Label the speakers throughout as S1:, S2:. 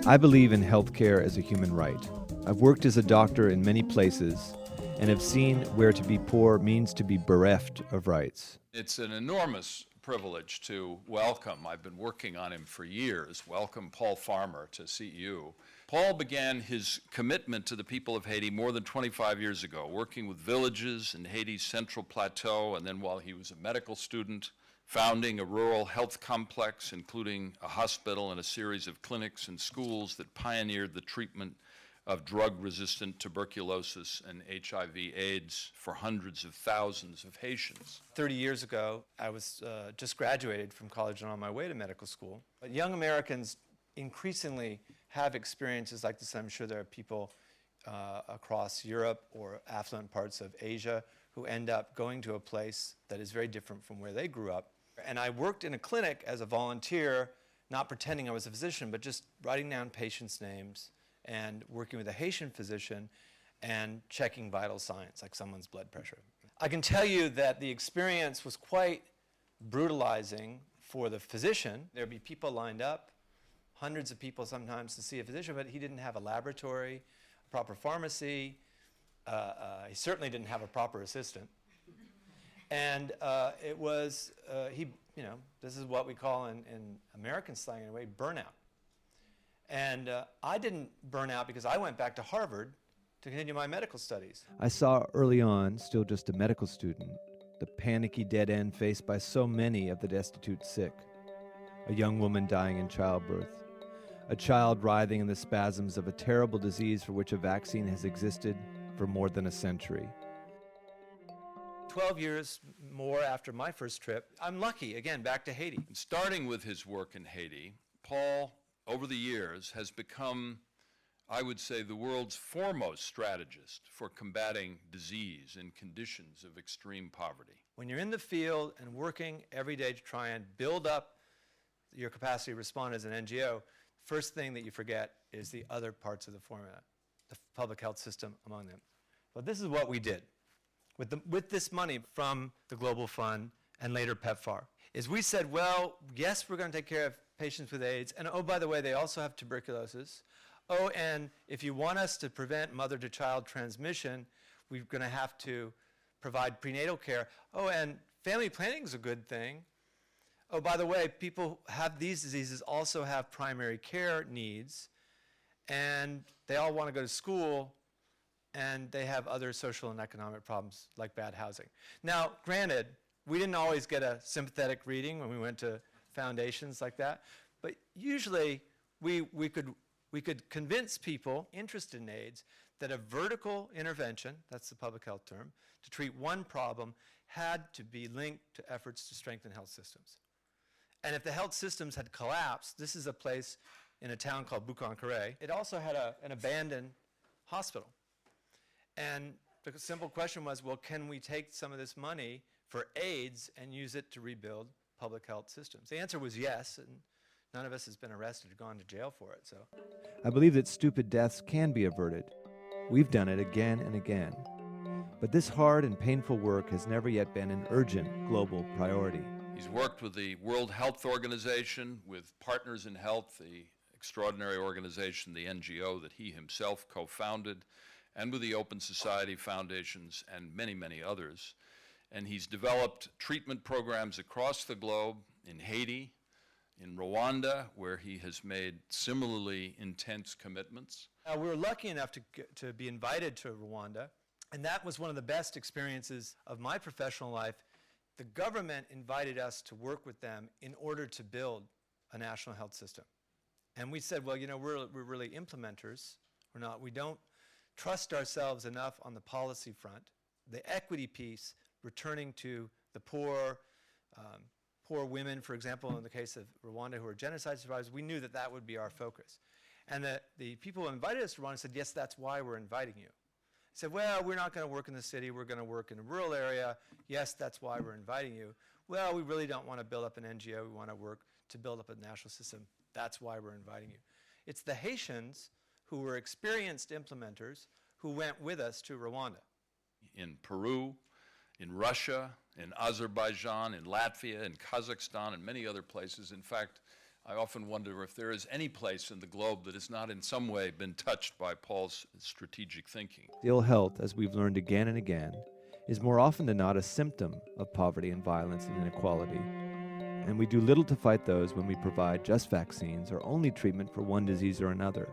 S1: I believe in healthcare as a human right. I've worked as a doctor in many places and have seen where to be poor means to be bereft of rights.
S2: It's an enormous privilege to welcome, I've been working on him for years, welcome Paul Farmer to CEU. Paul began his commitment to the people of Haiti more than 25 years ago, working with villages in Haiti's Central Plateau, and then while he was a medical student, founding a rural health complex, including a hospital and a series of clinics and schools that pioneered the treatment of drug-resistant tuberculosis and HIV/AIDS for hundreds of thousands of Haitians.
S3: 30 years ago, I was just graduated from college and on my way to medical school. But young Americans increasingly have experiences like this. I'm sure there are people across Europe or affluent parts of Asia who end up going to a place that is very different from where they grew up. And I worked in a clinic as a volunteer, not pretending I was a physician, but just writing down patients' names and working with a Haitian physician and checking vital signs, like someone's blood pressure. I can tell you that the experience was quite brutalizing for the physician. There'd be people lined up, hundreds of people sometimes to see a physician, but he didn't have a laboratory, a proper pharmacy. He certainly didn't have a proper assistant. And it was, this is what we call in American slang anyway, burnout. And I didn't burn out because I went back to Harvard to continue my medical studies.
S1: I saw early on, still just a medical student, the panicky dead end faced by so many of the destitute sick. A young woman dying in childbirth. A child writhing in the spasms of a terrible disease for which a vaccine has existed for more than a century.
S3: 12 years more after my first trip, I'm lucky, again, back to Haiti.
S2: Starting with his work in Haiti, Paul, over the years, has become, I would say, the world's foremost strategist for combating disease in conditions of extreme poverty.
S3: When you're in the field and working every day to try and build up your capacity to respond as an NGO, first thing that you forget is the other parts of the formula, the public health system among them. But this is what we did with this money from the Global Fund and later PEPFAR, is we said, well, yes, we're going to take care of patients with AIDS, and oh, by the way, they also have tuberculosis. Oh, and if you want us to prevent mother-to-child transmission, we're going to have to provide prenatal care. Oh, and family planning is a good thing. Oh, by the way, people who have these diseases also have primary care needs, and they all want to go to school, and they have other social and economic problems like bad housing. Now, granted, we didn't always get a sympathetic reading when we went to foundations like that, but usually we could convince people interested in AIDS that a vertical intervention, that's the public health term, to treat one problem had to be linked to efforts to strengthen health systems. And if the health systems had collapsed, this is a place in a town called Boucancare. It also had an abandoned hospital. And the simple question was, well, can we take some of this money for AIDS and use it to rebuild public health systems? The answer was yes, and none of us has been arrested or gone to jail for it. So,
S1: I believe that stupid deaths can be averted. We've done it again and again. But this hard and painful work has never yet been an urgent global priority.
S2: He's worked with the World Health Organization, with Partners in Health, the extraordinary organization, the NGO that he himself co-founded, and with the Open Society Foundations and many, many others. And he's developed treatment programs across the globe, in Haiti, in Rwanda, where he has made similarly intense commitments.
S3: We were lucky enough to be invited to Rwanda, and that was one of the best experiences of my professional life. The government invited us to work with them in order to build a national health system. And we said, well, we're really implementers. We don't trust ourselves enough on the policy front. The equity piece, returning to the poor, poor women, for example, in the case of Rwanda, who are genocide survivors, we knew that that would be our focus. And the people who invited us to Rwanda said, yes, that's why we're inviting you. I said, well, we're not going to work in the city, we're going to work in a rural area. Yes, that's why we're inviting you. Well, we really don't want to build up an NGO, we want to work to build up a national system. That's why we're inviting you. It's the Haitians who were experienced implementers who went with us to Rwanda.
S2: In Peru, in Russia, in Azerbaijan, in Latvia, in Kazakhstan, and many other places. In fact, I often wonder if there is any place in the globe that has not in some way been touched by Paul's strategic thinking.
S1: Ill health, as we've learned again and again, is more often than not a symptom of poverty and violence and inequality. And we do little to fight those when we provide just vaccines or only treatment for one disease or another.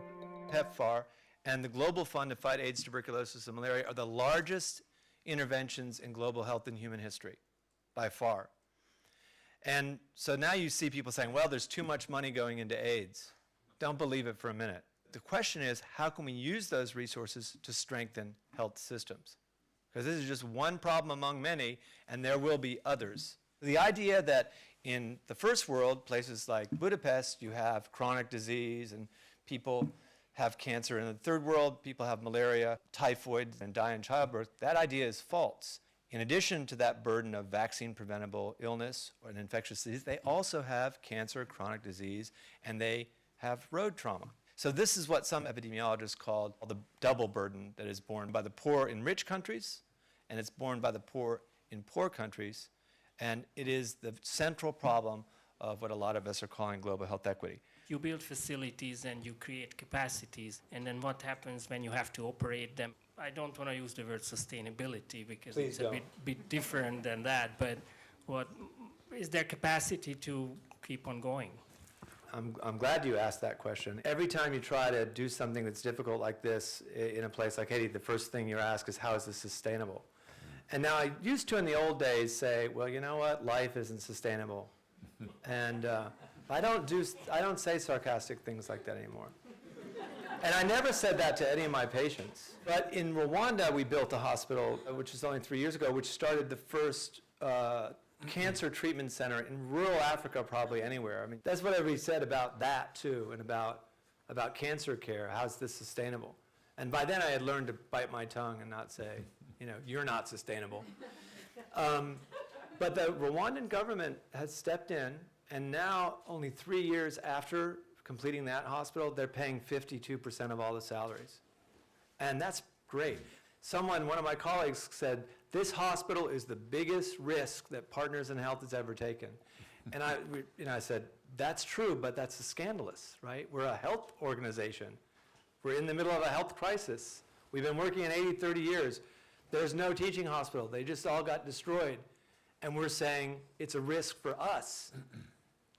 S3: PEPFAR and the Global Fund to Fight AIDS, Tuberculosis, and Malaria are the largest interventions in global health in human history, by far. And so now you see people saying, well, there's too much money going into AIDS. Don't believe it for a minute. The question is, how can we use those resources to strengthen health systems? Because this is just one problem among many, and there will be others. The idea that in the first world, places like Budapest, you have chronic disease and people have cancer. In the third world, people have malaria, typhoid, and die in childbirth. That idea is false. In addition to that burden of vaccine-preventable illness or an infectious disease, they also have cancer, chronic disease, and they have road trauma. So this is what some epidemiologists call the double burden that is borne by the poor in rich countries, and it's borne by the poor in poor countries. And it is the central problem of what a lot of us are calling global health equity.
S4: You build facilities and you create capacities, and then what happens when you have to operate them? I don't want to use the word sustainability because
S3: Please
S4: it's a bit different than that, but what is their capacity to keep on going?
S3: I'm glad you asked that question. Every time you try to do something that's difficult like this in a place like Haiti, the first thing you're asked is, how is this sustainable? And now I used to in the old days say, well, you know what, life isn't sustainable. And I don't say sarcastic things like that anymore. And I never said that to any of my patients. But in Rwanda, we built a hospital, which was only 3 years ago, which started the first cancer treatment center in rural Africa, probably anywhere. I mean, that's what everybody said about that, too, and about cancer care. How's this sustainable? And by then, I had learned to bite my tongue and not say, you know, you're not sustainable. But the Rwandan government has stepped in, and now, only 3 years after completing that hospital, they're paying 52% of all the salaries. And that's great. One of my colleagues said, this hospital is the biggest risk that Partners in Health has ever taken. And I said, that's true, but that's scandalous, right? We're a health organization. We're in the middle of a health crisis. We've been working in Haiti 30 years. There's no teaching hospital. They just all got destroyed. And we're saying it's a risk for us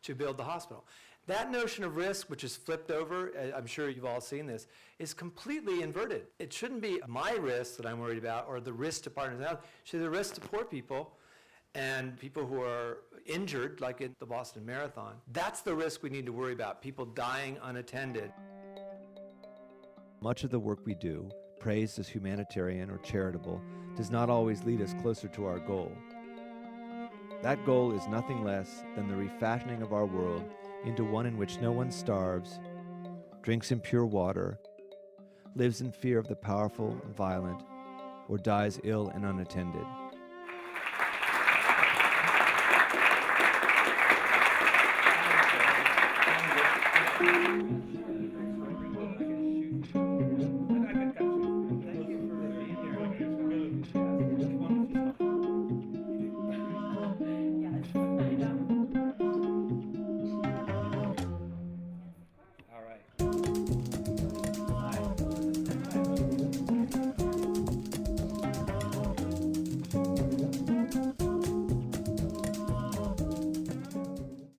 S3: to build the hospital. That notion of risk, which is flipped over, I'm sure you've all seen this, is completely inverted. It shouldn't be my risk that I'm worried about or the risk to Partners in Health. It should be the risk to poor people and people who are injured, like at the Boston Marathon. That's the risk we need to worry about, people dying unattended.
S1: Much of the work we do, praised as humanitarian or charitable, does not always lead us closer to our goal. That goal is nothing less than the refashioning of our world into one in which no one starves, drinks impure water, lives in fear of the powerful and violent, or dies ill and unattended.